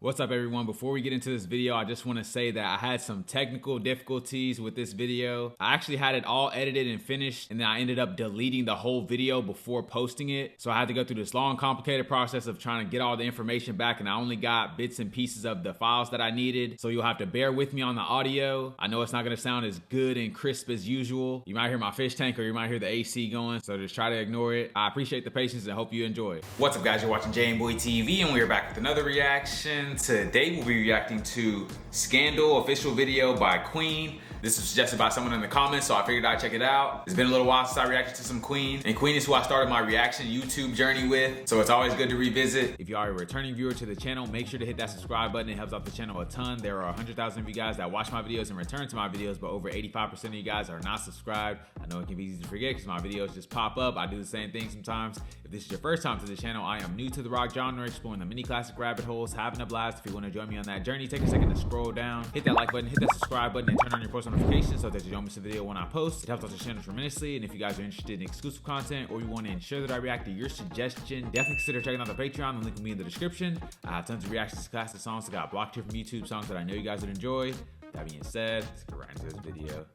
What's up everyone? Before we get into this video, I just want to say that I had some technical difficulties with this video. I actually had it all edited and finished, and then I ended up deleting the whole video before posting it. So I had to go through this long, complicated process of trying to get all the information back, and I only got bits and pieces of the files that I needed. So you'll have to bear with me on the audio. I know it's not going to sound as good and crisp as usual. You might hear my fish tank or you might hear the AC going, so just try to ignore it. I appreciate the patience and hope you enjoy it. What's up guys, you're watching jmboytv and we're back with another reaction. Today we'll be reacting to Scandal official video by Queen. This was suggested by someone in the comments, so I figured I'd check it out. It's been a little while since I reacted to some Queen, and Queen is who I started my reaction YouTube journey with, so it's always good to revisit. If you are a returning viewer to the channel, make sure to hit that subscribe button. It helps out the channel a ton. There are 100,000 of you guys that watch my videos and return to my videos, but over 85% of you guys are not subscribed. I know it can be easy to forget because my videos just pop up. I do the same thing sometimes. If this is your first time to the channel, I am new to the rock genre, exploring the mini classic rabbit holes, having a blast. If you want to join me on that journey, take a second to scroll down, hit that like button, hit that subscribe button, and turn on your post notifications so that you don't miss a video when I post. It helps out the channel tremendously, and if you guys are interested in exclusive content or you want to ensure that I react to your suggestion, definitely consider checking out the Patreon. The link will be in the description. I have tons of reactions to classic songs that got blocked here from YouTube, songs that I know you guys would enjoy. That being said, let's get right into this video.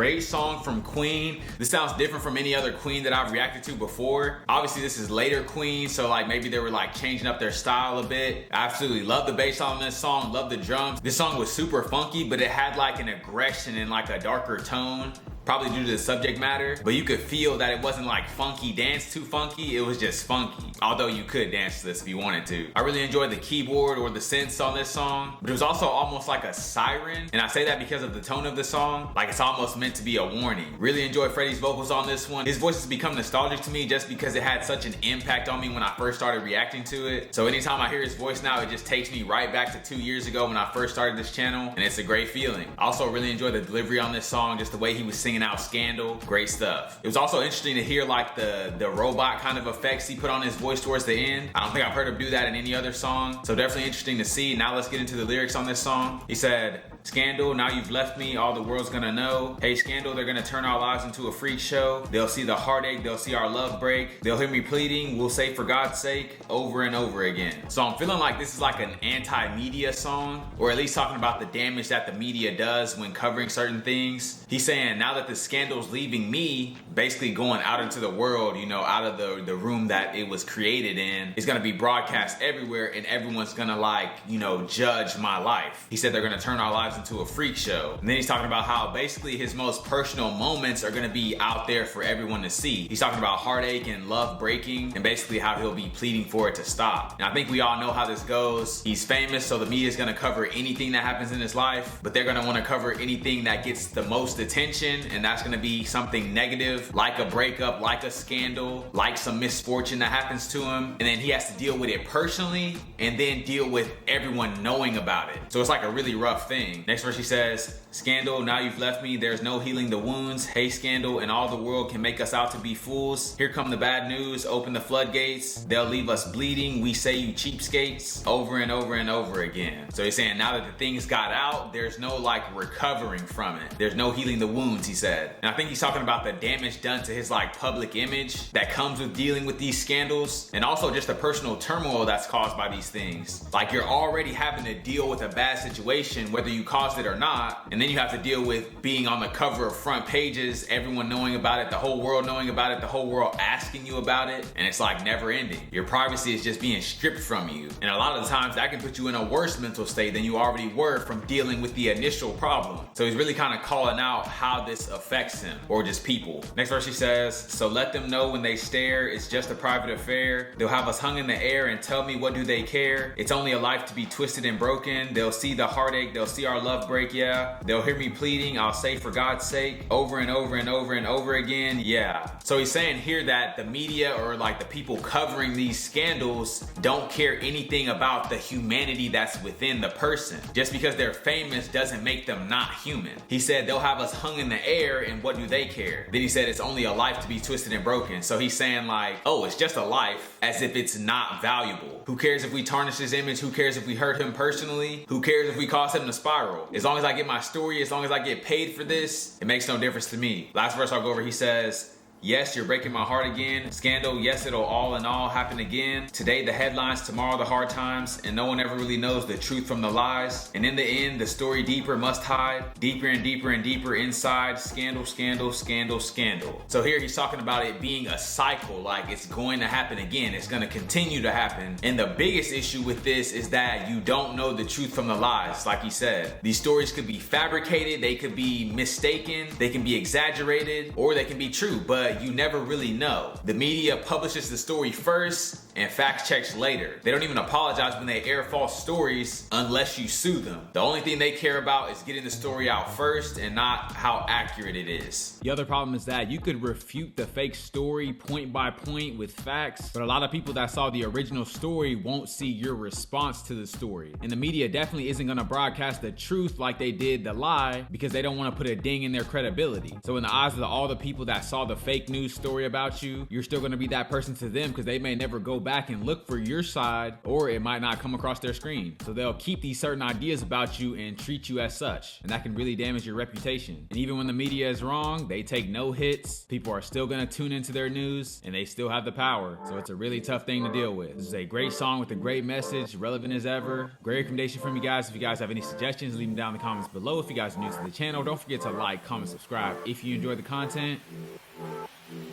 great song from Queen. This sounds different from any other Queen that I've reacted to before. Obviously this is later Queen, so like maybe they were like changing up their style a bit. I absolutely love the bass on this song, love the drums. This song was super funky, but it had like an aggression and like a darker tone, probably due to the subject matter, but you could feel that it wasn't like funky dance too funky, it was just funky. Although you could dance to this if you wanted to. I really enjoyed the keyboard or the synths on this song, but it was also almost like a siren, and I say that because of the tone of the song, like it's almost meant to be a warning. Really enjoyed Freddie's vocals on this one. His voice has become nostalgic to me just because it had such an impact on me when I first started reacting to it. So anytime I hear his voice now, it just takes me right back to 2 years ago when I first started this channel, and it's a great feeling. I also really enjoyed the delivery on this song, just the way he was singing out Scandal, great stuff. It was also interesting to hear like the robot kind of effects he put on his voice towards the end. I don't think I've heard him do that in any other song, so definitely interesting to see. Now let's get into the lyrics on this song. He said, "Scandal, now you've left me, all the world's gonna know. Hey Scandal, they're gonna turn our lives into a freak show. They'll see the heartache, they'll see our love break. They'll hear me pleading, we'll say for God's sake, over and over again." So I'm feeling like this is like an anti-media song, or at least talking about the damage that the media does when covering certain things. He's saying now that the scandal's leaving me, basically going out into the world, you know, out of the room that it was created in, it's gonna be broadcast everywhere and everyone's gonna like, you know, judge my life. He said they're gonna turn our lives into a freak show. And then he's talking about how basically his most personal moments are gonna be out there for everyone to see. He's talking about heartache and love breaking and basically how he'll be pleading for it to stop. And I think we all know how this goes. He's famous, so the media's gonna cover anything that happens in his life, but they're gonna wanna cover anything that gets the most attention, and that's gonna be something negative, like a breakup, like a scandal, like some misfortune that happens to him. And then he has to deal with it personally and then deal with everyone knowing about it. So it's like a really rough thing. Next verse he says, "Scandal, now you've left me, there's no healing the wounds. Hey Scandal, and all the world can make us out to be fools. Here come the bad news, open the floodgates. They'll leave us bleeding, we say you cheapskates," over and over and over again. So he's saying now that the things got out, there's no like recovering from it. There's no healing the wounds, he said. And I think he's talking about the damage done to his like public image that comes with dealing with these scandals, and also just the personal turmoil that's caused by these things. Like you're already having to deal with a bad situation, whether you caused it or not, and then you have to deal with being on the cover of front pages, everyone knowing about it, the whole world knowing about it, the whole world asking you about it, and it's like never ending. Your privacy is just being stripped from you, and a lot of the times that can put you in a worse mental state than you already were from dealing with the initial problem. So he's really kind of calling out how this affects him, or just people. Next verse he says, "So let them know when they stare, it's just a private affair. They'll have us hung in the air and tell me what do they care. It's only a life to be twisted and broken. They'll see the heartache, they'll see our love break, yeah. They'll hear me pleading, I'll say for God's sake, over and over and over and over again, yeah." So he's saying here that the media or like the people covering these scandals don't care anything about the humanity that's within the person. Just because they're famous doesn't make them not human. He said they'll have us hung in the air and what do they care? Then he said it's only a life to be twisted and broken. So he's saying like, oh, it's just a life, as if it's not valuable. Who cares if we tarnish his image? Who cares if we hurt him personally? Who cares if we cause him to spiral? As long as I get my story, as long as I get paid for this, it makes no difference to me. Last verse I'll go over, he says, "Yes, you're breaking my heart again. Scandal, yes, it'll all in all happen again. Today the headlines, tomorrow the hard times, and no one ever really knows the truth from the lies. And in the end, the story deeper must hide, deeper and deeper and deeper inside. Scandal, scandal, scandal, scandal." So here he's talking about it being a cycle, like it's going to happen again. It's going to continue to happen. And the biggest issue with this is that you don't know the truth from the lies, like he said. These stories could be fabricated, they could be mistaken, they can be exaggerated, or they can be true, but you never really know. The media publishes the story first and fact checks later. They don't even apologize when they air false stories unless you sue them. The only thing they care about is getting the story out first and not how accurate it is. The other problem is that you could refute the fake story point by point with facts, but a lot of people that saw the original story won't see your response to the story. And the media definitely isn't gonna broadcast the truth like they did the lie, because they don't wanna put a ding in their credibility. So in the eyes of all the people that saw the fake news story about you, you're still gonna be that person to them because they may never go back and look for your side, or it might not come across their screen. So they'll keep these certain ideas about you and treat you as such. And that can really damage your reputation. And even when the media is wrong, they take no hits. People are still gonna tune into their news, and they still have the power. So it's a really tough thing to deal with. This is a great song with a great message, relevant as ever. Great recommendation from you guys. If you guys have any suggestions, leave them down in the comments below. If you guys are new to the channel, don't forget to like, comment, subscribe if you enjoy the content.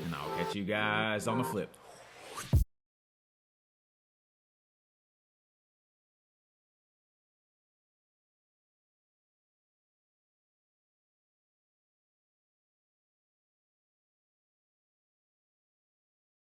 And I'll catch you guys on the flip.